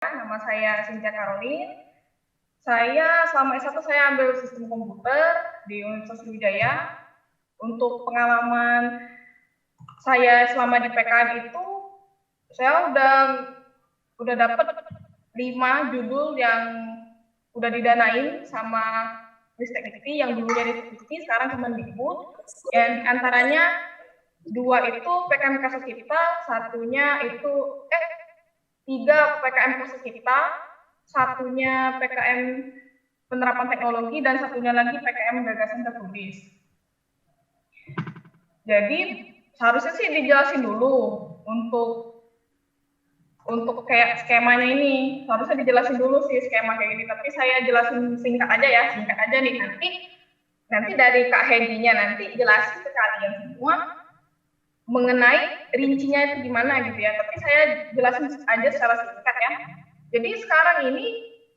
Nama saya Cynthia Caroline. Saya selama S1 saya ambil sistem komputer di Universitas Sriwijaya. Untuk pengalaman saya selama di PKM itu, saya udah dapat 5 judul yang udah didanain sama Ristek Dikti, yang dulunya Ristek Dikti, sekarang Kemendikbud. Yang antaranya 2 itu PKM Karsa Cipta, satunya itu 3 PKM Karsa Cipta, satunya PKM Penerapan Teknologi, dan satunya lagi PKM Gagasan Tertulis. Jadi seharusnya sih dijelasin dulu untuk kayak skemanya ini, harusnya dijelasin dulu sih skema kayak gini, tapi saya jelasin singkat aja nih, nanti dari Kak Hedinya nanti jelasin ke kalian semua mengenai rincinya itu gimana gitu ya, tapi saya jelasin aja secara singkat ya. Jadi sekarang ini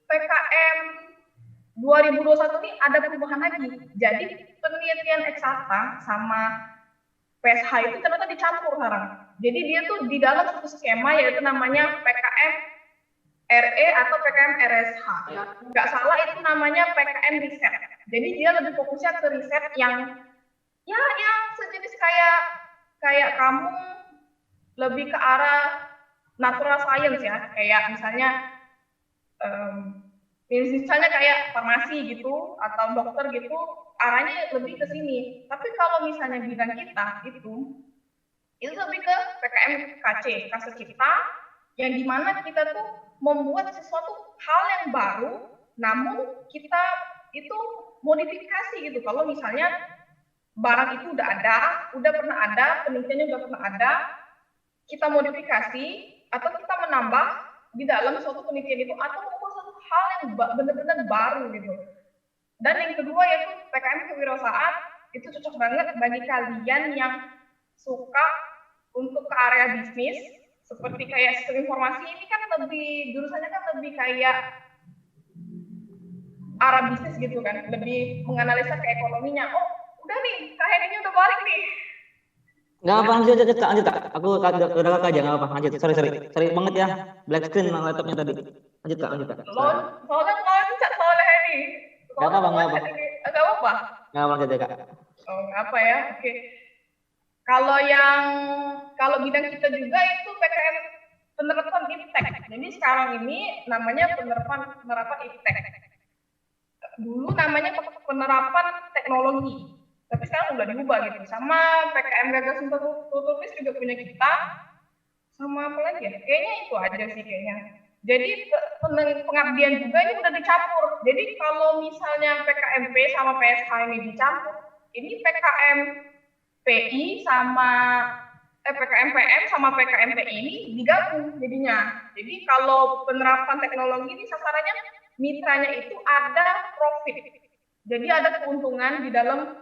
PKM 2021 ini ada perubahan lagi, jadi penelitian eksakta sama PSH itu ternyata dicampur sekarang. Jadi dia tuh di dalam satu skema yaitu namanya PKM RE atau PKM RSH. Nggak salah itu namanya PKM riset. Jadi dia lebih fokusnya ke riset yang sejenis kayak kamu lebih ke arah natural science ya, kayak misalnya kayak farmasi gitu atau dokter gitu, arahnya lebih ke sini. Tapi kalau misalnya bidang kita itu lebih ke PKM KC, Karsa Cipta, yang dimana kita tuh membuat sesuatu hal yang baru, namun kita itu modifikasi gitu. Kalau misalnya barang itu udah pernah ada, penelitiannya udah pernah ada, kita modifikasi atau kita menambah di dalam suatu penelitian itu atau membuat suatu hal yang benar-benar baru gitu. Dan yang kedua yaitu PKM kewirausahaan, itu cocok banget bagi kalian yang suka untuk ke area bisnis, seperti kayak sistem informasi ini kan jurusannya kan lebih kayak arah bisnis gitu kan, lebih menganalisa ke ekonominya. Oh, udah nih, Kak Hedinya udah balik nih. Nggak apa, lanjut Kak. Aku udah Kak aja, nggak apa, lanjut. Sorry banget ya, black screen laptopnya tadi. Lanjut Kak. Soalnya loncat soalnya ini. Nggak apa. Nggak apa. Nggak apa, lanjut ya Kak. Oh, nggak apa ya, oke. Kalau bidang kita juga itu PKM penerapan iptek. Jadi sekarang ini namanya penerapan iptek. Dulu namanya penerapan teknologi, tapi sekarang udah diubah gitu. Sama PKM Gagasan Tertulis juga punya kita. Sama apa lagi ya? Kayaknya itu aja sih kayaknya. Jadi pengabdian juga ini udah dicampur. Jadi kalau misalnya PKMP sama PSH ini dicampur, ini PKM PI sama PKM PM sama PKM PI ini digabung jadinya. Jadi kalau penerapan teknologi ini sasarannya mitranya itu ada profit. Jadi ada keuntungan di dalam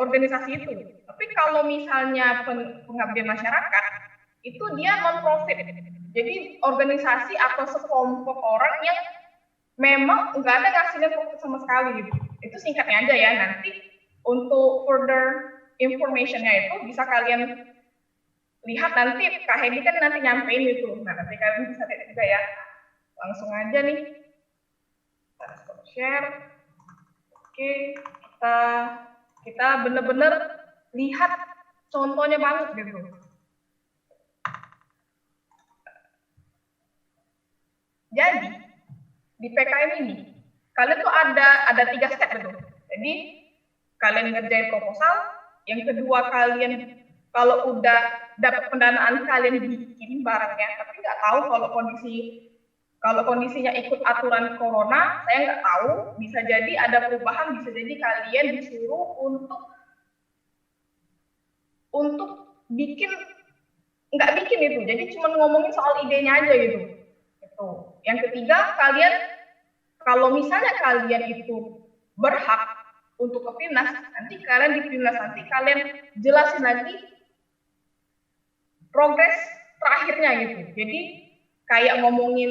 organisasi itu. Tapi kalau misalnya pengabdian masyarakat, itu dia non-profit. Jadi organisasi atau sekelompok orang yang memang nggak ada ngasihnya profit sama sekali gitu. Itu singkatnya aja ya, nanti untuk further information-nya itu bisa kalian lihat nanti, Kak Hedi kan nanti nyampein itu. Nah, nanti kalian bisa lihat juga ya. Langsung aja nih. Kita share. Oke, kita bener-bener lihat contohnya banget gitu. Jadi di PKM ini kalian tuh ada 3 step gitu. Jadi kalian ngerjain proposal, yang kedua kalian kalau udah dapat pendanaan kalian bikin barangnya, tapi nggak tahu kalau kondisinya ikut aturan corona, saya nggak tahu, bisa jadi ada perubahan, bisa jadi kalian disuruh untuk nggak bikin itu, jadi cuma ngomongin soal idenya aja gitu. Yang ketiga, kalian kalau misalnya kalian itu berhak untuk ke PIMNAS, nanti kalian di PIMNAS nanti kalian jelasin lagi progres terakhirnya gitu. Jadi kayak ngomongin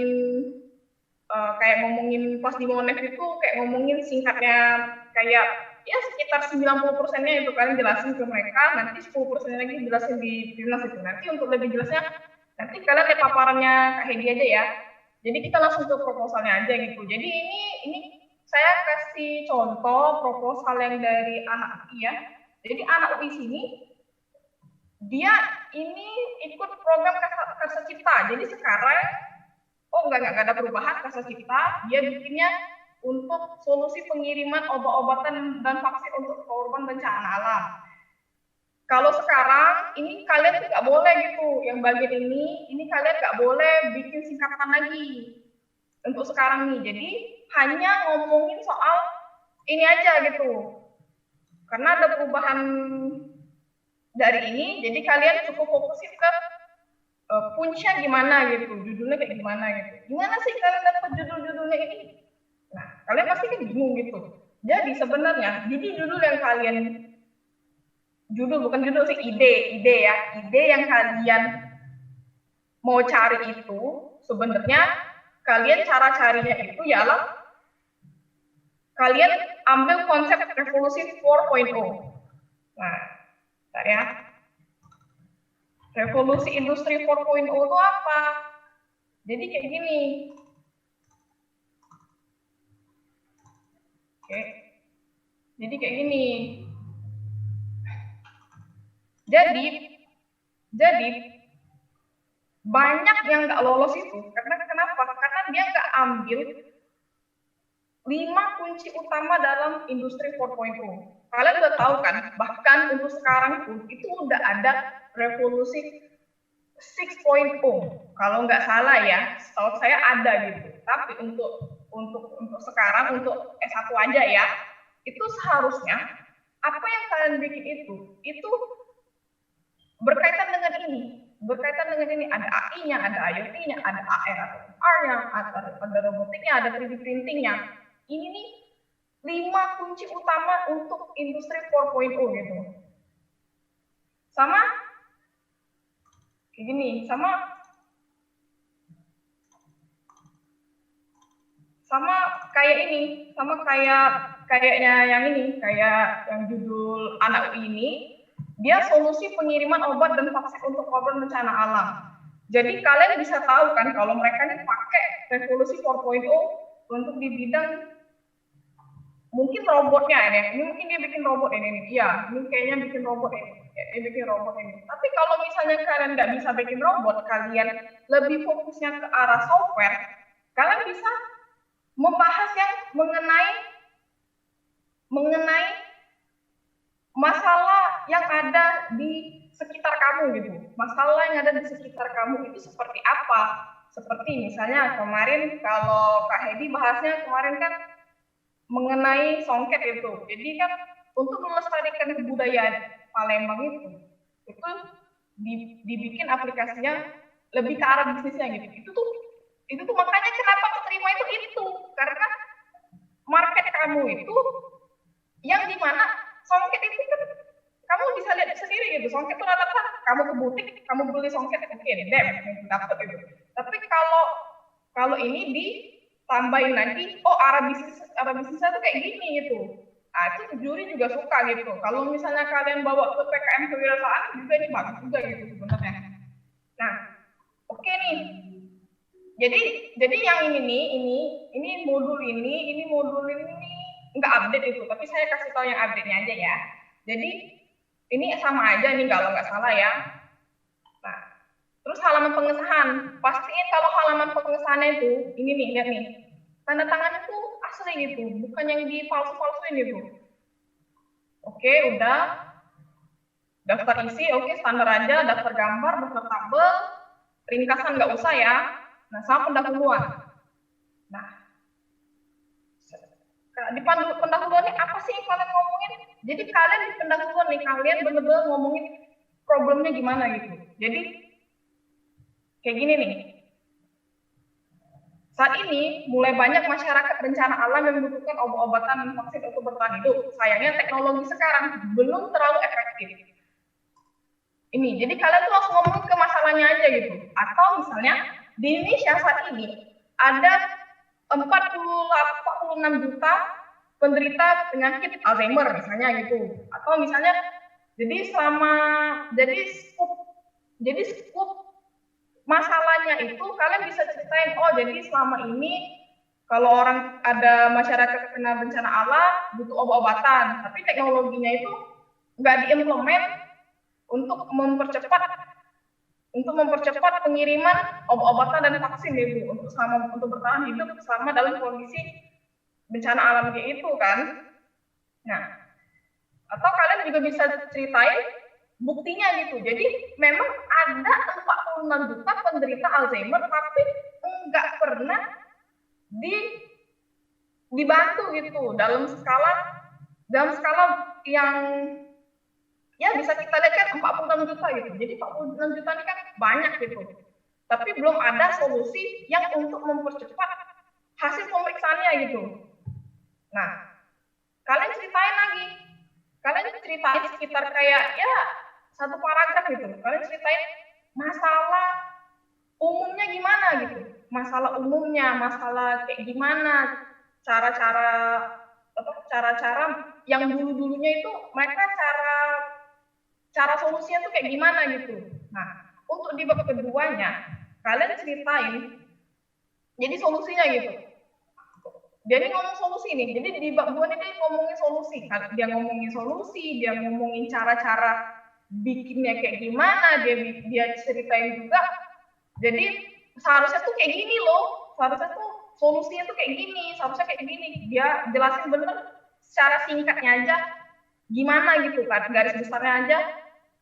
pas di Monef itu kayak ngomongin singkatnya kayak ya sekitar 90%-nya itu kalian jelasin ke mereka, nanti 10% lagi jelasin di PIMNAS itu. Nanti untuk lebih jelasnya nanti kalian lihat paparannya Kak Hedi aja ya. Jadi kita langsung ke proposalnya aja gitu. Jadi ini saya kasih contoh proposal yang dari anak UI ya. Jadi anak UI sini dia ini ikut program Karsa Cipta. Jadi sekarang nggak ada perubahan Karsa Cipta, dia bikinnya untuk solusi pengiriman obat-obatan dan vaksin untuk korban bencana alam. Kalau sekarang ini kalian nggak boleh gitu, yang bagian ini kalian nggak boleh bikin singkatan lagi untuk sekarang nih. Jadi hanya ngomongin soal ini aja gitu, karena ada perubahan dari ini, jadi kalian cukup fokusin ke punchnya gimana gitu, judulnya kayak gimana gitu. Gimana sih kalian dapat judul-judulnya ini? Nah, kalian pasti kan bingung gitu. Jadi sebenarnya judul-judul yang kalian bukan judul sih, ide ya, ide yang kalian mau cari itu sebenarnya kalian cara carinya itu ialah kalian ambil konsep revolusi 4.0. Nah, bentar ya. Revolusi industri 4.0 itu apa? Jadi kayak gini. Oke. Jadi kayak gini. Jadi banyak yang nggak lolos itu. Kenapa? Karena dia nggak ambil 5 kunci utama dalam industri 4.0. Kalian udah tahu kan, bahkan untuk sekarang pun itu udah ada revolusi 6.0. Kalau nggak salah ya, setahu saya ada gitu. Tapi untuk sekarang, untuk S1 aja ya, itu seharusnya apa yang kalian bikin itu berkaitan dengan ini. Berkaitan dengan ini, ada AI-nya, ada IoT-nya, ada AR atau VR-nya, ada robotiknya, ada 3D printing-nya. Ini nih 5 kunci utama untuk industri 4.0 gitu. Sama kayak gini, sama kayak ini, sama kayaknya yang ini, kayak yang judul anak ini, dia solusi pengiriman obat dan vaksin untuk korban bencana alam. Jadi kalian bisa tahu kan kalau mereka ini pakai revolusi 4.0 untuk di bidang mungkin robotnya ini mungkin dia bikin robot ini. Iya, ini kayaknya bikin robot ini. Tapi kalau misalnya kalian nggak bisa bikin robot, kalian lebih fokusnya ke arah software, kalian bisa membahas yang mengenai masalah yang ada di sekitar kamu gitu. Masalah yang ada di sekitar kamu itu seperti apa? Seperti misalnya kemarin kalau Kak Hedi bahasnya kemarin kan mengenai songket itu. Jadi kan untuk melestarikan kebudayaan Palembang itu dibikin aplikasinya lebih ke arah bisnisnya gitu. Itu tuh makanya kenapa keterima itu karena market kamu itu yang dimana songket itu kan kamu bisa lihat sendiri gitu. Songket itu rata-rata kamu ke butik, kamu beli songket, oke, dapat gitu. Tapi kalau ini ditambahin lagi, arah bisnisnya tuh kayak gini gitu. Nah, itu juri juga suka gitu. Kalau misalnya kalian bawa ke PKM kewirausahaan juga ini bagus juga gitu sebenarnya. Nah, oke nih. Jadi yang ini modul ini nggak update itu, tapi saya kasih tahu yang update-nya aja ya. Jadi ini sama aja nih kalau nggak salah ya. Nah, terus halaman pengesahan. Pastiin kalau halaman pengesahannya itu, ini nih, lihat nih. Tanda tangannya tuh asli gitu, bukan yang dipalsu-palsuin gitu. Oke, udah. Daftar isi, oke, standar aja. Daftar gambar, daftar tabel. Ringkasan nggak usah ya. Nah, sama pendahuluan. Nah, di pendahuluan ini apa sih yang kalian ngomongin? Jadi kalian di pendahuluan nih, kalian bener-bener ngomongin problemnya gimana gitu. Jadi kayak gini nih. Saat ini mulai banyak masyarakat bencana alam yang membutuhkan obat-obatan dan vaksin untuk bertahan hidup. Sayangnya teknologi sekarang belum terlalu efektif. Ini, jadi kalian tuh langsung ngomong ke masalahnya aja gitu. Atau misalnya di Indonesia saat ini ada 46 juta penderita penyakit Alzheimer misalnya gitu. Atau misalnya jadi skup masalahnya itu kalian bisa ceritain, oh jadi selama ini kalau orang ada masyarakat kena bencana alam butuh obat-obatan, tapi teknologinya itu nggak diimplement untuk mempercepat pengiriman obat-obatan dan vaksin itu untuk bertahan hidup selama dalam kondisi bencana alam kayak itu kan. Nah, atau kalian juga bisa ceritain buktinya gitu. Jadi memang ada 46 juta penderita Alzheimer tapi nggak pernah dibantu gitu dalam skala yang ya bisa kita lihat kan 46 juta gitu. Jadi 46 juta ini kan banyak gitu. Tapi belum ada solusi yang untuk mempercepat hasil pemeriksaannya gitu. Nah, kalian ceritain sekitar kayak ya satu paragraf gitu. Kalian ceritain masalah umumnya gimana gitu. Masalah umumnya, masalah kayak gimana cara-cara yang dulu-dulunya itu mereka cara solusinya tuh kayak gimana gitu. Nah, untuk di bab keduanya, kalian ceritain jadi solusinya gitu. Jadi ngomong solusi nih. Jadi di bab 2 ini dia ngomongin solusi. Dia ngomongin solusi, dia ngomongin cara-cara bikinnya kayak gimana, dia ceritain juga. Jadi seharusnya tuh kayak gini loh. Seharusnya tuh solusinya tuh kayak gini, seharusnya kayak gini. Dia jelasin bener secara singkatnya aja gimana gitu kan. Garis besarnya aja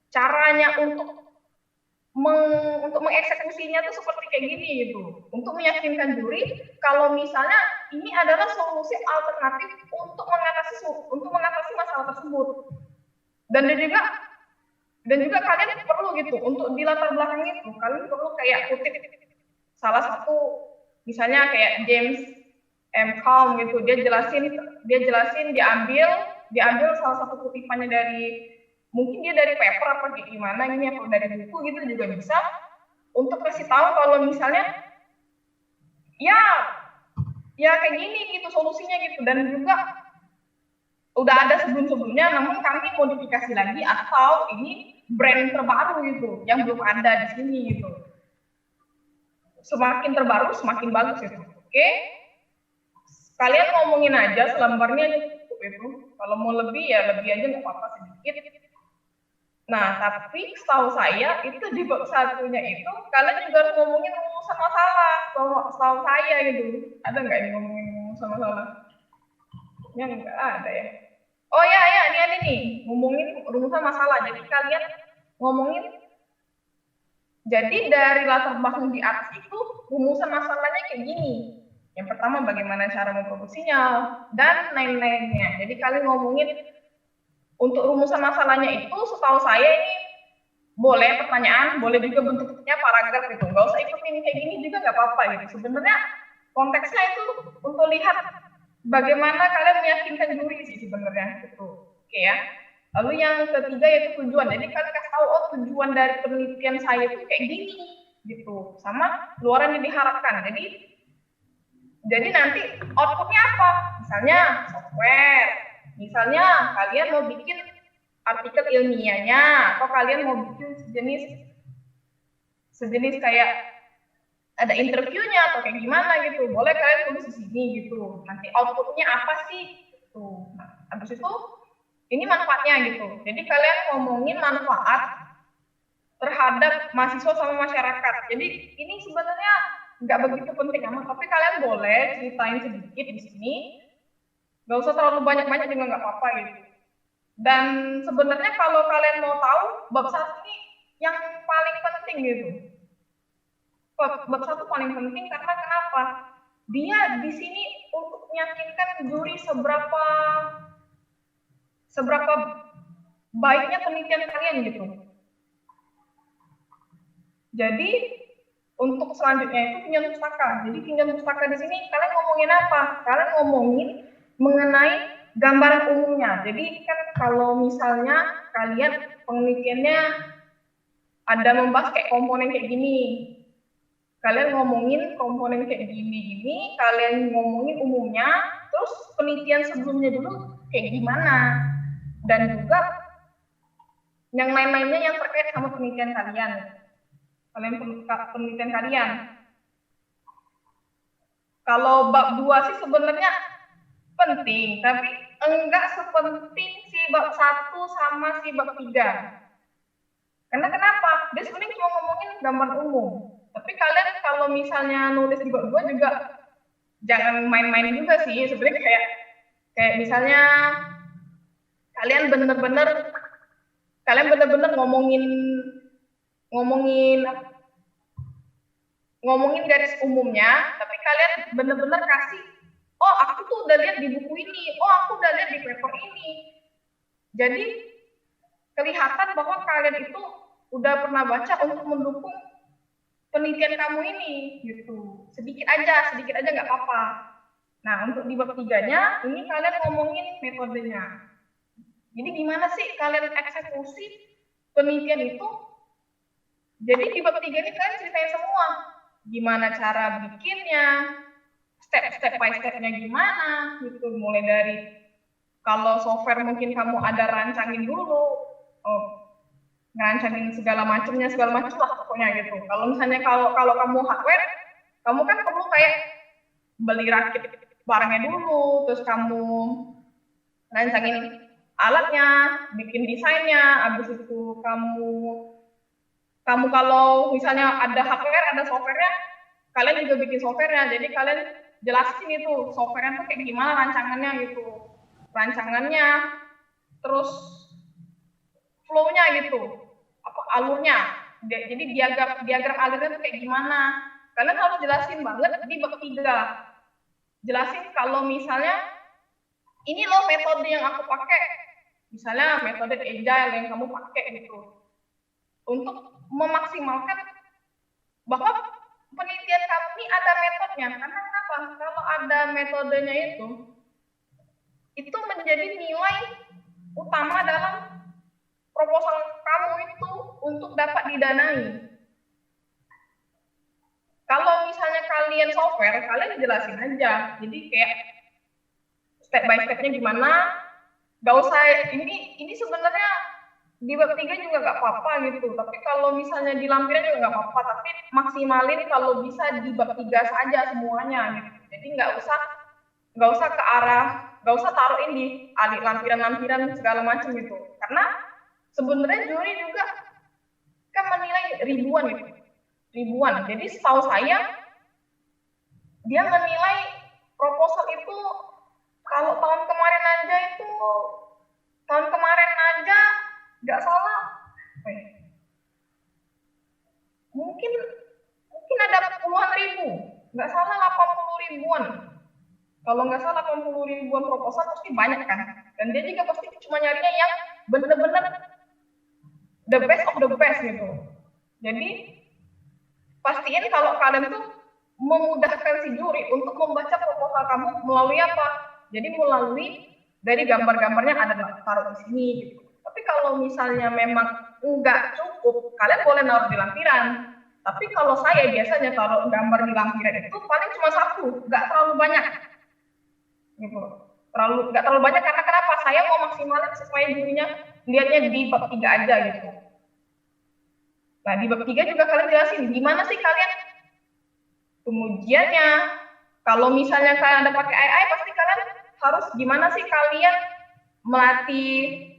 caranya untuk mengeksekusinya tuh seperti kayak gini gitu. Untuk meyakinkan juri kalau misalnya ini adalah solusi alternatif untuk mengatasi masalah tersebut. Dan juga kalian perlu gitu untuk di latar belakang itu kalian perlu kayak kutip salah satu misalnya kayak James M. Calm gitu, dia jelasin diambil salah satu kutipannya dari mungkin dia dari paper apa gimana ini atau dari buku gitu juga bisa untuk kasih tahu kalau misalnya ya kayak gini gitu solusinya gitu. Dan juga udah ada sebelumnya namun kami modifikasi lagi atau ini brand terbaru gitu yang belum ada di sini gitu. Semakin terbaru semakin bagus gitu. Oke? Kalian ngomongin aja selembarnya cukup itu. Kalau mau lebih ya lebih aja nggak apa-apa sedikit. Nah, tapi setahu saya itu di bab satunya itu kalian juga harus ngomongin rumusan masalah. Setahu saya gitu. Ada nggak ini ngomongin rumusan masalah? Ya nggak ada ya. Oh ya, ini ada nih ngomongin rumusan masalah. Jadi kalian ngomongin. Jadi dari latar belakang di atas itu rumusan masalahnya kayak gini. Yang pertama bagaimana cara memproduksinya dan lain-lainnya. Jadi kalian ngomongin untuk rumusan masalahnya itu setahu saya ini boleh pertanyaan, boleh juga bentuknya paragraf gitu. Nggak usah ikutin kayak gini juga nggak apa-apa gitu. Sebenarnya konteksnya itu untuk lihat bagaimana kalian meyakinkan juri sih sebenarnya gitu. Oke ya. Lalu yang ketiga yaitu tujuan. Jadi kalian kasih tahu oh tujuan dari penelitian saya itu kayak gini gitu. Sama luaran yang diharapkan. Jadi nanti outputnya apa? Misalnya software. Misalnya kalian mau bikin artikel ilmiahnya atau kalian mau bikin sejenis kayak ada interviewnya atau kayak gimana gitu. Boleh kalian tulis di sini gitu. Nanti outputnya apa sih? Gitu. Nah, habis itu ini manfaatnya gitu. Jadi kalian ngomongin manfaat terhadap mahasiswa sama masyarakat. Jadi ini sebenarnya nggak begitu penting amat, tapi kalian boleh ceritain sedikit di sini. Nggak usah terlalu banyak-banyak juga nggak apa-apa gitu. Dan sebenarnya kalau kalian mau tahu, bab 1 ini yang paling penting gitu. Bab 1 paling penting karena kenapa? Dia di sini untuk meyakinkan juri seberapa baiknya penelitian kalian gitu. Jadi untuk selanjutnya itu pinjam pustaka. Jadi pinjam pustaka di sini kalian ngomongin apa? Kalian ngomongin mengenai gambaran umumnya. Jadi kan kalau misalnya kalian penelitiannya ada membahas kayak komponen kayak gini. Kalian ngomongin komponen kayak gini, kalian ngomongin umumnya, terus penelitian sebelumnya dulu kayak gimana. Dan juga yang lain-lainnya yang terkait sama penelitian kalian. penelitian kalian. Kalau bab 2 sih sebenarnya penting, tapi enggak sepenting si bab 1 sama si bab 3. Karena kenapa? Dia sebenarnya cuma ngomongin gambar umum. Tapi kalian kalau misalnya nulis di bab 2 juga jangan main-main juga sih. Sebenarnya kayak misalnya kalian bener-bener ngomongin garis umumnya, tapi kalian bener-bener kasih, oh aku tuh udah lihat di buku ini, oh aku udah lihat di paper ini. Jadi kelihatan bahwa kalian itu udah pernah baca untuk mendukung penelitian kamu ini, gitu. Sedikit aja nggak apa-apa. Nah, untuk di bab 3-nya, ini kalian ngomongin metodenya. Jadi gimana sih kalian eksekusi penelitian itu? Jadi di bab 3 ini kalian ceritain semua. Gimana cara bikinnya, step by step-nya gimana, gitu. Mulai dari kalau software mungkin kamu ada rancangin dulu, ngerancangin segala macam lah pokoknya gitu. Kalau misalnya kalau kamu hardware, kamu kan perlu kayak beli rakit barangnya dulu, terus kamu rancangin alatnya, bikin desainnya, habis itu kamu kalau misalnya ada hardware, ada softwarenya, kalian juga bikin softwarenya. Jadi kalian jelasin itu softwarenya tuh kayak gimana rancangannya gitu, terus flow-nya gitu, apa alurnya. Jadi diagram alurnya tuh kayak gimana. Kalian harus jelasin banget di bab 3. Jelasin kalau misalnya ini loh metode yang aku pakai. Misalnya metode agile yang kamu pakai gitu. Untuk memaksimalkan bahwa penelitian kamu ini ada metodenya. Karena kenapa? Kalau ada metodenya itu menjadi nilai utama dalam proposal kamu itu untuk dapat didanai. Kalau misalnya kalian software, kalian jelasin aja. Jadi kayak step by step-nya gimana. Gak usah, ini sebenarnya di bab 3 juga gak apa-apa gitu. Tapi kalau misalnya di lampiran juga gak apa-apa. Tapi maksimalin kalau bisa di bab 3 saja semuanya gitu. Jadi gak usah ke arah, gak usah taruhin di lampiran-lampiran segala macam gitu. Karena sebenarnya juri juga kan menilai ribuan gitu. Ribuan. Jadi setahu saya dia menilai proposal itu kalau tahun kemarin aja nggak salah mungkin ada puluhan ribu, nggak salah 80 ribuan. Kalau nggak salah 80 ribuan proposal pasti banyak kan, dan dia juga pasti cuma nyarinya yang bener-bener the best of the best gitu. Jadi pastiin kalau kalian tuh memudahkan si juri untuk membaca proposal kamu melalui apa? Jadi melalui dari gambar-gambarnya ada taruh di sini gitu. Tapi kalau misalnya memang enggak cukup, kalian boleh naruh di lampiran. Tapi kalau saya biasanya taruh gambar di lampiran itu paling cuma satu, nggak terlalu banyak. Gitu. Nggak terlalu banyak karena kenapa? Saya mau maksimalin supaya jurinya lihatnya di bab 3 aja gitu. Nah, di bab 3 juga kalian jelasin gimana sih kalian pengujiannya. Kalau misalnya kalian ada pakai AI, pasti kalian harus gimana sih kalian melatih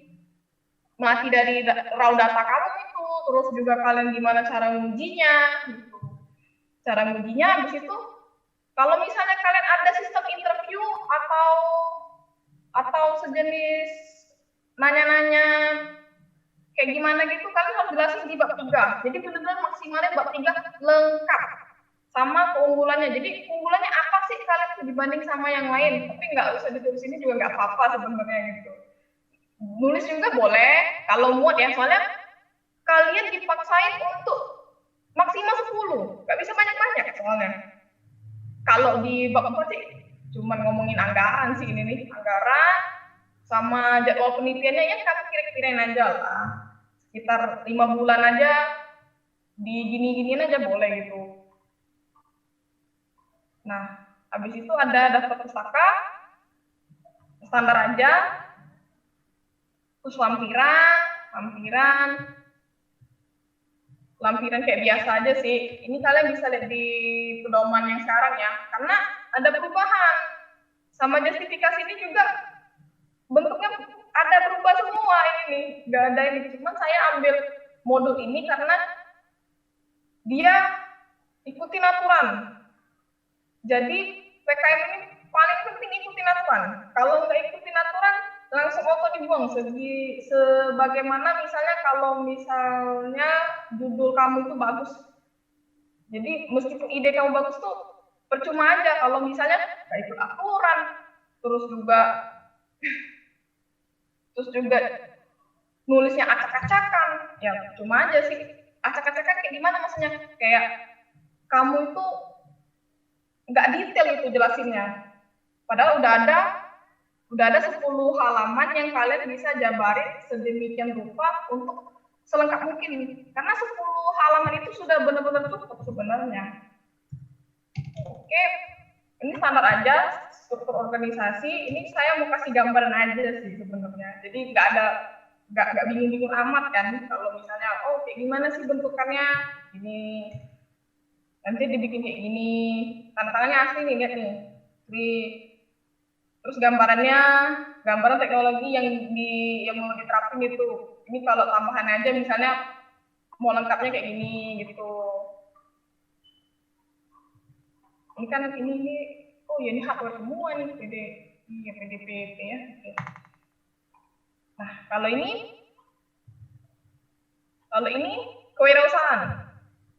dari raw data kamu itu, terus juga kalian gimana cara mengujinya gitu. Cara mengujinya habis itu kalau misalnya kalian ada sistem interview atau sejenis nanya-nanya kayak gimana gitu, kalian harus jelasin di bab 3. Jadi benar-benar maksimalnya bab 3 lengkap sama keunggulannya. Jadi keunggulannya apa sih kalian dibanding sama yang lain? Tapi nggak usah ditulis ini juga nggak apa-apa sebenarnya gitu. Nulis juga boleh kalau muat ya, soalnya kalian dipaksain untuk maksimal 10, nggak bisa banyak-banyak soalnya. Kalau di bab 4 sih cuman ngomongin anggaran sih ini nih, anggaran sama jadwal penelitiannya ya kamu kira-kirain aja lah. Sekitar 5 bulan aja di gini-giniin aja boleh gitu. Nah, habis itu ada daftar pustaka, standar aja, terus lampiran, lampiran kayak biasa aja sih. Ini kalian bisa lihat di pedoman yang sekarang ya, karena ada perubahan. Sama justifikasi ini juga bentuknya ada berubah semua ini, nggak ada ini. Cuman saya ambil modul ini karena dia ikutin aturan. Jadi PKM ini paling penting ikutin aturan. Kalau nggak ikutin aturan, langsung auto dibuang. Sebagaimana misalnya kalau misalnya judul kamu itu bagus. Jadi meskipun ide kamu bagus tuh percuma aja kalau misalnya nggak ikut aturan. Terus juga nulisnya acak-acakan. Ya cuma aja sih. Acak-acakan kayak gimana maksudnya? Kayak kamu itu nggak detail itu jelasinnya. Padahal udah ada 10 halaman yang kalian bisa jabarin sedemikian rupa untuk selengkap mungkin. Karena 10 halaman itu sudah benar-benar cukup sebenarnya. Oke, ini standar aja struktur organisasi. Ini saya mau kasih gambaran aja sih sebenarnya. Jadi nggak bingung-bingung amat kan kalau misalnya kayak gimana sih bentukannya ini, nanti dibikin kayak gini, tanda tangannya asli nih, lihat nih terus gambaran teknologi yang mau diterapin itu. Ini kalau tambahan aja misalnya mau lengkapnya kayak gini gitu. Ini kan ini ya ini hardware semua nih PDP ya. Nah kalau ini kewirausahaan.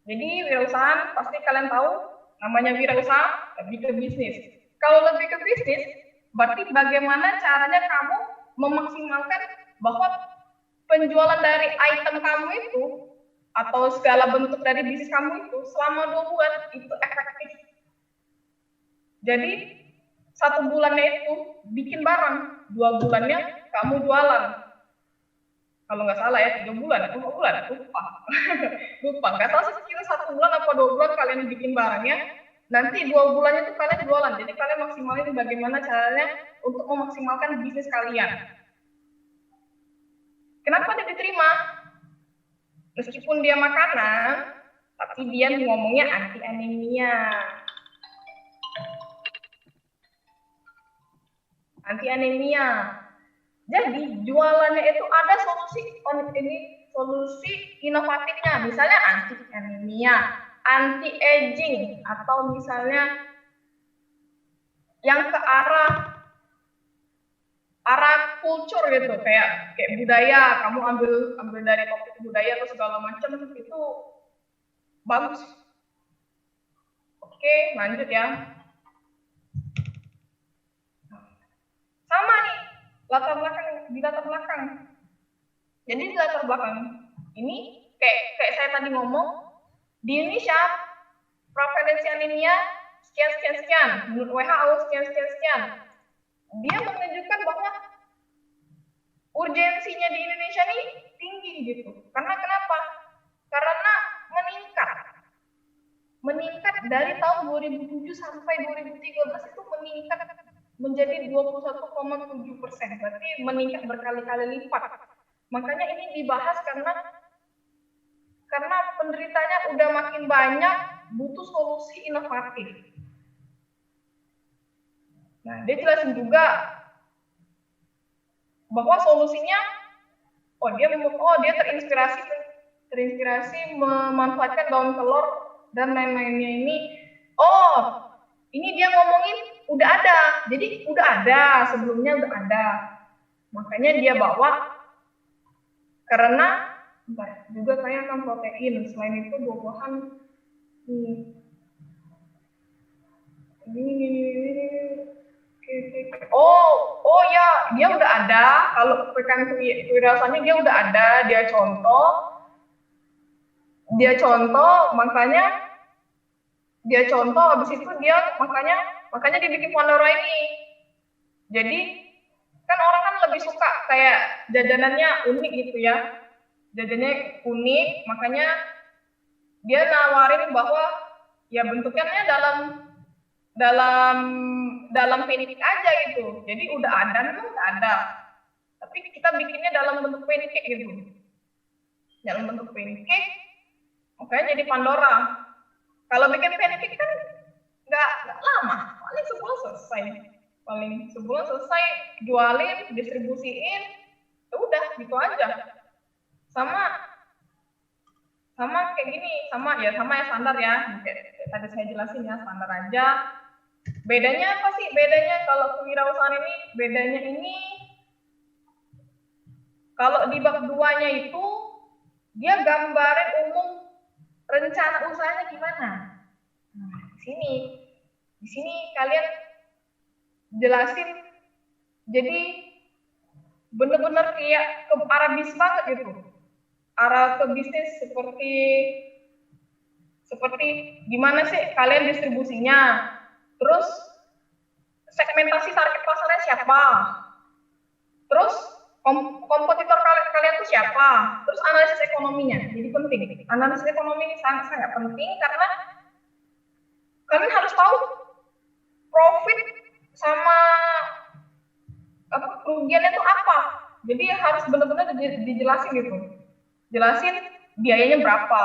Jadi wirausahaan pasti kalian tahu namanya wirausaha lebih ke bisnis. Kalau lebih ke bisnis, berarti bagaimana caranya kamu memaksimalkan bahwa penjualan dari item kamu itu atau segala bentuk dari bisnis kamu itu selama 2 bulan itu efektif. Jadi 1 bulannya itu bikin barang, 2 bulannya kamu jualan. Kalau nggak salah ya 3 bulan, 2 bulan, lupa. Nggak tahu sih kira 1 bulan apa 2 bulan kalian bikin barangnya. Nanti 2 bulannya itu kalian jualan. Jadi kalian maksimalin bagaimana caranya untuk memaksimalkan bisnis kalian. Kenapa dia diterima? Meskipun dia makanan, tapi dia ngomongnya anti anemia. Anti anemia. Jadi jualannya itu ada solusi inovatifnya, misalnya anti anemia, anti aging, atau misalnya yang ke arah kultur gitu, kayak budaya, kamu ambil dari topik budaya atau segala macam itu bagus. Oke, lanjut ya. Sama nih di latar belakang. Jadi di latar belakang ini kayak saya tadi ngomong, di Indonesia prevalensi anemia sekian, menurut WHO sekian. Dia menunjukkan bahwa urgensinya di Indonesia ini tinggi gitu. Karena kenapa? Karena meningkat dari tahun 2007 sampai 2013 itu meningkat menjadi 21,7%, berarti meningkat berkali-kali lipat. Makanya ini dibahas karena penderitanya udah makin banyak, butuh solusi inovatif. Nah, dia jelasin juga bahwa solusinya, dia terinspirasi memanfaatkan daun kelor dan lain-lainnya ini. Ini dia ngomongin udah ada, jadi udah ada, sebelumnya udah ada. Makanya dia bawa karena juga kaya akan protein, selain itu buah-buahan ya, dia udah ada. Kalau PKM kewirausahaannya dia udah ada, dia contoh, habis itu dia makanya dibikin Pandora ini. Jadi kan orang kan lebih suka kayak jajanannya unik gitu ya, jajanannya unik, makanya dia nawarin bahwa ya bentuknya dalam pancake aja gitu. Jadi udah ada, tapi kita bikinnya dalam bentuk pancake gitu. Dalam bentuk pancake, Makanya jadi Pandora. Kalau bikin pancake kan nggak lama, paling sebulan selesai. Paling sebulan selesai, jualin, distribusiin, ya udah gitu aja. Sama kayak gini, sama ya standar ya. Kayak tadi saya jelasin ya, standar aja. Bedanya apa sih? Bedanya kalau kewirausahaan ini, bedanya ini kalau di bab 2-nya itu dia gambarin umum rencana usahanya gimana. Nah, di sini kalian jelasin, jadi bener-bener kayak ke arah bisnis banget gitu, arah ke bisnis seperti gimana sih kalian distribusinya, terus segmentasi target pasarnya siapa, terus kompetitor kalian tuh siapa, terus analisis ekonominya. Jadi penting, analisis ekonomi ini sangat penting karena kalian harus tahu profit sama kerugiannya itu apa. Jadi harus benar-benar dijelasin gitu, jelasin biayanya berapa,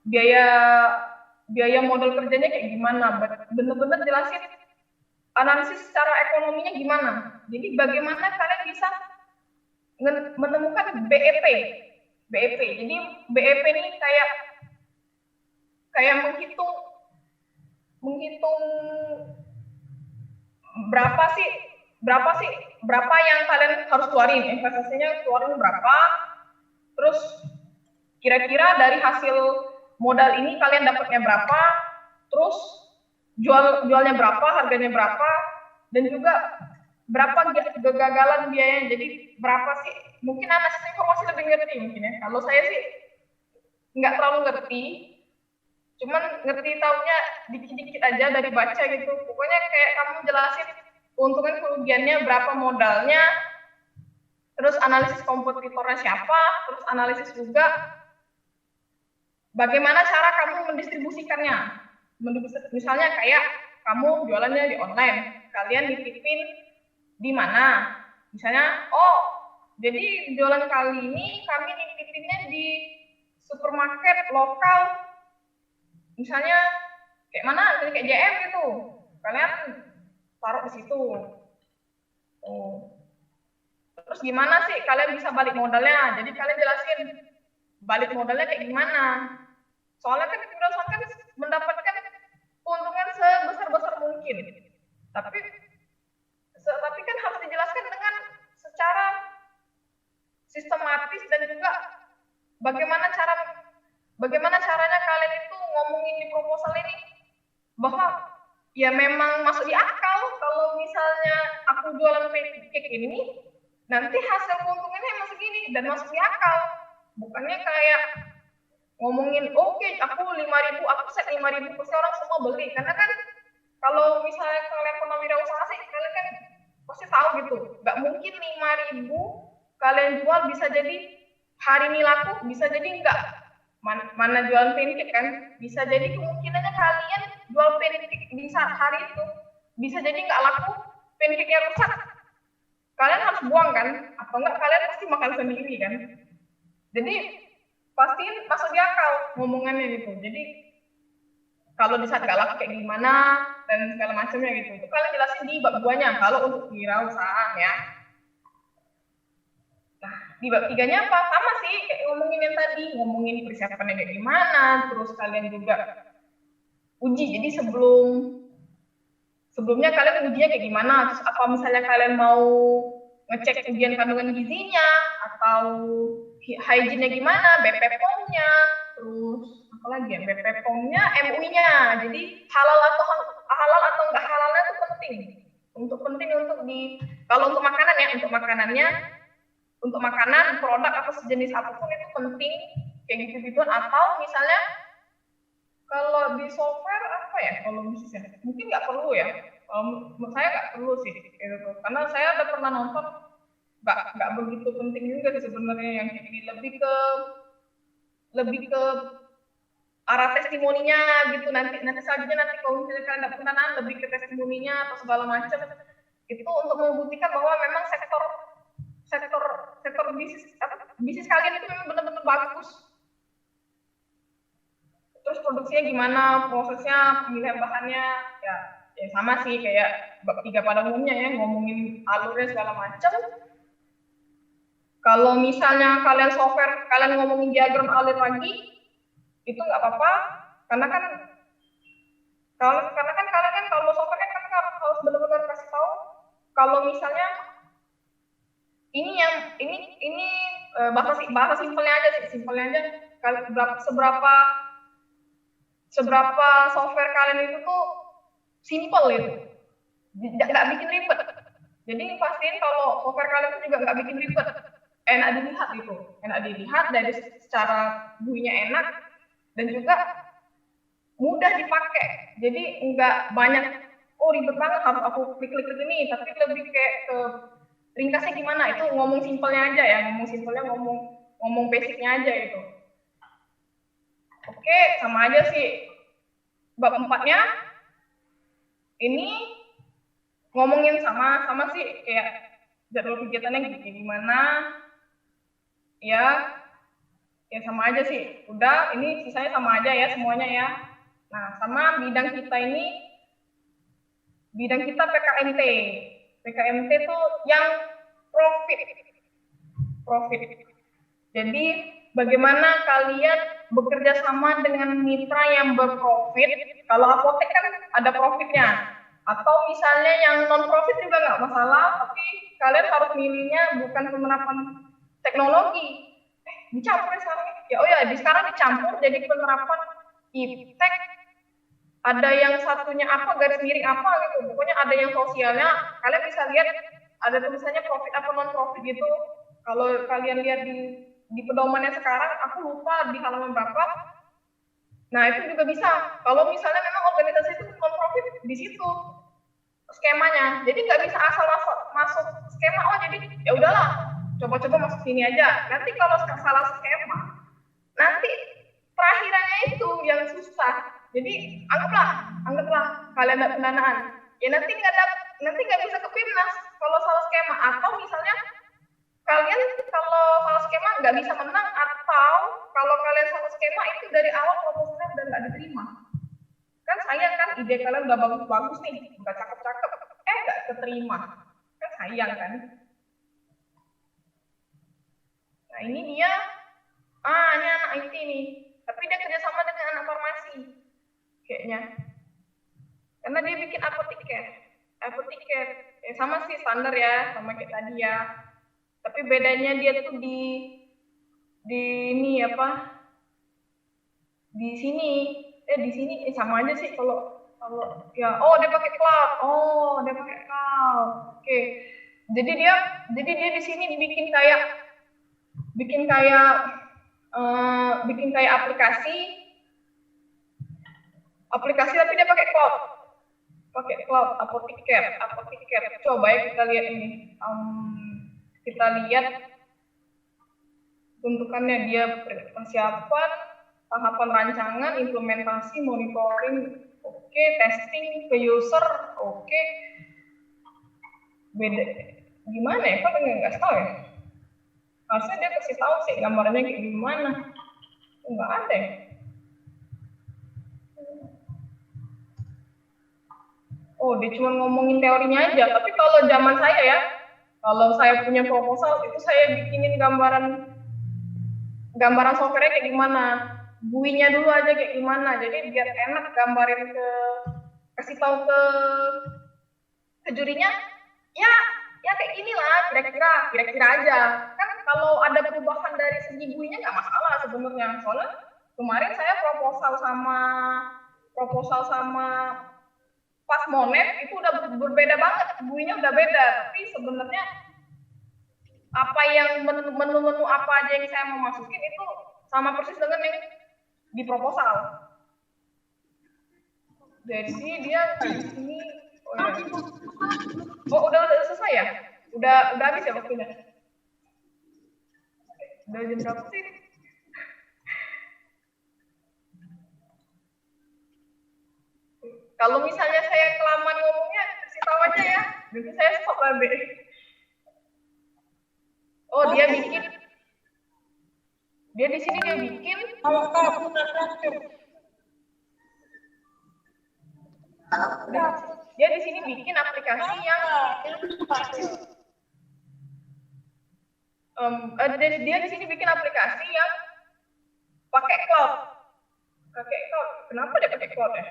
biaya modal kerjanya kayak gimana, benar-benar jelasin analisis secara ekonominya gimana. Jadi bagaimana kalian bisa menemukan BEP. Jadi BEP ini kayak menghitung berapa yang kalian harus keluarin, investasinya keluarin berapa, terus kira-kira dari hasil modal ini kalian dapatnya berapa, terus jualnya berapa, harganya berapa, dan juga berapa kegagalan biayanya. Jadi berapa sih, mungkin anak informasi lebih ngerti mungkin ya, kalau saya sih nggak terlalu ngerti, cuman ngerti taunya dikit-dikit aja dari baca gitu. Pokoknya kayak kamu jelasin keuntungan kerugiannya, berapa modalnya, terus analisis kompetitornya siapa, terus analisis juga bagaimana cara kamu mendistribusikannya. Misalnya kayak kamu jualannya di online, kalian nitipin di mana? Misalnya, oh, jadi jualan kali ini kami nitipinnya di supermarket lokal, misalnya kayak mana? Kayak JM gitu. Kalian taruh di situ. Oh. Terus gimana sih kalian bisa balik modalnya? Jadi kalian jelasin balik modalnya kayak gimana. Soalnya kan kewirausahaan kan mendapatkan keuntungan sebesar-besar mungkin. Tapi kan harus dijelaskan dengan secara sistematis dan juga bagaimana caranya kalian itu ngomongin di proposal ini bahwa ya memang masuk di akal kalau misalnya aku jualan pancake ini nanti hasil keuntungannya emang segini dan masuk di akal, bukannya kayak ngomongin oke, aku 5.000, aku set 5.000 pasti orang semua beli. Karena kan kalau misalnya kalian pernah wirausaha sih, kalian kan pasti tahu gitu, nggak mungkin 5.000 kalian jual bisa jadi hari ini laku, bisa jadi enggak. Mana jualan pancake kan, bisa jadi kemungkinannya kalian jual pancake di saat hari itu bisa jadi nggak laku, pancake-nya rusak, kalian harus buang kan, atau enggak kalian pasti makan sendiri kan. Jadi pastiin masuk di akal ngomongannya gitu. Jadi kalau di saat nggak laku kayak gimana dan segala macamnya gitu, itu kalian jelasin di bab 2-nya kalau untuk wirausahaan ya. Nah, di bab 3-nya apa? Sama sih kayak ngomongin yang tadi, ngomongin persiapannya kayak gimana, terus kalian juga uji. Jadi sebelumnya kalian ujinya kayak gimana, terus apa misalnya kalian mau ngecek ujian kandungan gizinya atau hygiene-nya gimana, BPOM-nya, terus apa lagi ya, BPOM-nya, MUI-nya. Jadi halal atau enggak halalnya itu penting untuk kalau untuk makanan ya, untuk makanan, produk atau sejenis apapun itu penting kayak gitu-gituan. Atau misalnya kalau di software apa ya, kalau misalnya mungkin nggak perlu ya, menurut saya nggak perlu sih gitu. Karena saya udah pernah nonton, nggak begitu penting juga sih sebenarnya yang kayak gini, lebih ke arah testimoninya gitu. Nanti selanjutnya kalau misalnya kalian dapat pendanaan, lebih ke testimoninya atau segala macam itu untuk membuktikan bahwa memang sektor bisnis kalian itu memang benar-benar bagus. terus produksinya gimana, prosesnya, pemilihan bahannya, ya sama sih kayak bab 3 pada umumnya ya, ngomongin alurnya segala macam. Kalau misalnya kalian software, kalian ngomongin diagram alur lagi, itu nggak apa-apa, karena kan kalian kan kalau software kan harus benar-benar kasih tahu kalau misalnya ini bahasa simpelnya aja sih, simpelnya aja seberapa software kalian itu tuh simple itu, nggak bikin ribet. Jadi pastiin kalau software kalian itu juga nggak bikin ribet, enak dilihat gitu, enak dilihat dari secara bunyinya enak dan juga mudah dipakai. Jadi nggak banyak ribet banget harus aku klik-klik ini, tapi lebih kayak ke ringkasnya gimana, itu ngomong simpelnya aja ya, ngomong basicnya aja itu. Oke, sama aja sih. Bab 4-nya ini ngomongin sama sih kayak jadwal kegiatannya gimana, ya sama aja sih. Udah, ini sisanya sama aja ya semuanya ya. Nah, sama bidang kita PKMT. PKMT itu yang profit. Jadi bagaimana kalian bekerja sama dengan mitra yang berprofit. Kalau apotek kan ada profitnya, atau misalnya yang non profit juga nggak masalah, tapi kalian harus milihnya bukan penerapan teknologi. Dicampur sekarang ya, sekarang dicampur jadi penerapan iptek. Ada yang satunya apa, garis miring apa gitu, pokoknya ada yang sosialnya. Kalian bisa lihat ada tulisannya profit apa non profit gitu. Kalau kalian lihat di pedomannya sekarang, aku lupa di halaman berapa. Nah, itu juga bisa. Kalau misalnya memang organisasi itu non profit, di situ skemanya. Jadi nggak bisa asal masuk skema. Oh, jadi ya udahlah, coba-coba masuk sini aja. Nanti kalau salah skema, nanti terakhirannya itu yang susah. Jadi anggaplah kalian ada pendanaan. Ya nanti nggak bisa ke PIMNAS kalau salah skema, atau misalnya kalian kalau salah skema nggak bisa menang, atau kalau kalian salah skema itu dari awal proposalnya udah nggak diterima. Kan sayang kan, ide kalian udah bagus-bagus nih, udah cakep-cakep, nggak keterima. Kan sayang kan. Nah ini dia, ini anak IT nih, tapi dia kerjasama dengan anak farmasi kayaknya, karena dia bikin apotiket ya, sama sih standar ya, sama kayak tadi ya, tapi bedanya dia tuh di ini apa, di sini sama aja sih kalau ya. Dia pakai cloud. Oke. Jadi dia di sini bikin kayak aplikasi tapi dia pakai cloud apotiket. Coba ya kita lihat ini, kita lihat bentukannya. Dia persiapan, tahapan rancangan, implementasi, monitoring, oke, testing ke user, oke. Beda gimana ya, kok nggak tahu ya, harusnya dia kasih tahu sih gambarnya kayak gimana. Nggak ada ya. Dia cuma ngomongin teorinya aja. Tapi kalau zaman saya ya, kalau saya punya proposal itu saya bikinin gambaran software-nya kayak gimana, GUI-nya dulu aja kayak gimana, jadi biar enak gambarin kasih tahu ke jurinya, ya kayak gini lah, kira-kira aja. Kan kalau ada perubahan dari segi GUI-nya nggak masalah sebenarnya. Soalnya kemarin saya proposal sama pas Monet itu udah berbeda banget, GUI-nya udah beda, tapi sebenarnya apa yang menu-menu apa aja yang saya mau masukin itu sama persis dengan yang di proposal. Jadi dia di sini udah selesai ya? Udah habis ya waktunya? Udah jam berapa sih? Kalau misalnya saya kelamaan ngomongnya, kasih tahu aja ya. Nanti saya stop lagi. Dia di sini dia bikin. Dia di sini bikin aplikasi yang dia di sini bikin aplikasi yang pakai cloud. Kenapa dia pakai cloud ya?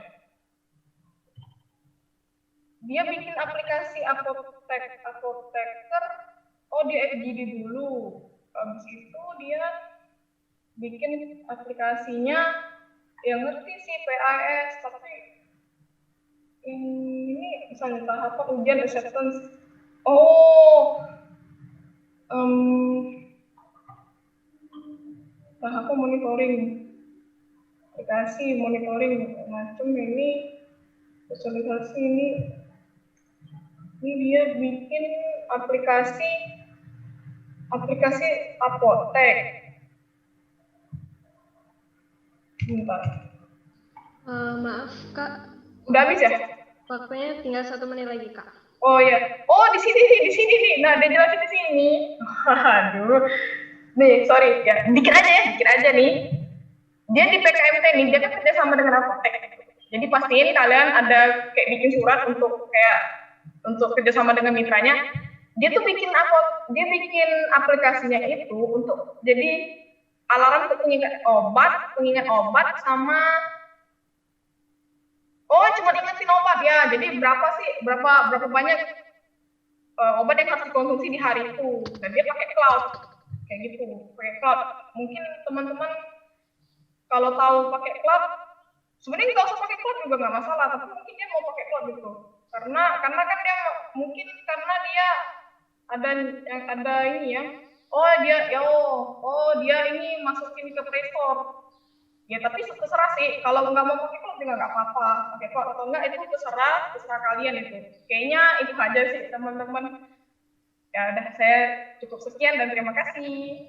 Dia bikin aplikasi apoteker. Oh, di FGD dulu. Habis itu dia bikin aplikasinya yang ngerti sih PAS, tapi ini misalnya tahap ujian acceptance. Oh, tahap monitoring, aplikasi monitoring macam ini, visualisasi ini dia bikin aplikasi apotek. Bentar. Maaf Kak. Udah habis ya? Waktunya tinggal 1 menit lagi Kak. Oh ya. Oh di sini nih. Nah dia jelasin di sini. Aduh. Nih sorry ya. Dikit aja nih. Dia di PKMT nih dia kan kerja sama dengan apotek. Jadi pastiin kalian ada kayak bikin surat untuk kerjasama dengan mitranya. Dia tuh bikin aplikasinya itu untuk jadi alarm untuk pengingat obat sama cuma ingetin obat ya. Jadi berapa banyak obat yang harus dikonsumsi di hari itu. Dan dia pakai cloud kayak gitu, pakai cloud. Mungkin teman-teman kalau tahu pakai cloud, sebenarnya nggak usah pakai cloud juga nggak masalah, tapi mungkin dia mau pakai cloud gitu. Karena kan dia mungkin karena dia ada ini ya. Dia ini masukin ke Play Store. Ya tapi terserah sih. Kalau nggak mau pakai cloud juga nggak apa-apa. Pakai cloud atau enggak itu terserah kalian itu. Kayaknya itu aja sih teman-teman. Ya udah saya cukup sekian dan terima kasih.